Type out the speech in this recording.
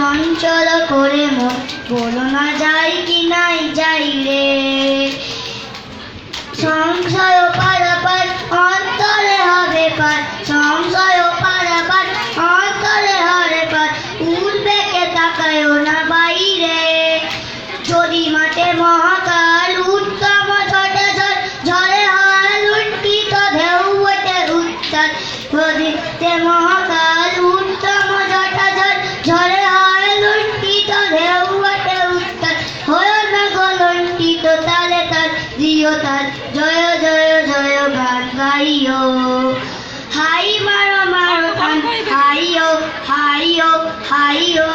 চঞ্চল করে মন, বলো না যাই কি নাই যাই রে। সংশয় পারাপার অন্তরে হবে পার, সংশয় পারাপার অন্তরে হবে পার, উঠবেকে তাকায়ও না বাইরে। যদি মাঠে মহাকাল উত্তম ঝটে ঝড়, ঝড়ে হয় লুণ্ঠিত ঢেউ ওঠে উত্তাল। নদীতে মহাকাল উত্তম ঝটে ঝড়, ঝড়ে হয় লুণ্ঠিত ঢেউ ওঠে উত্তাল। হয় না গলণ্ঠিত তালে তাল দিও তাল, জয় জয় জয় গান গাইও। হাই মারো মারো গান হাইও হাইও হাইও।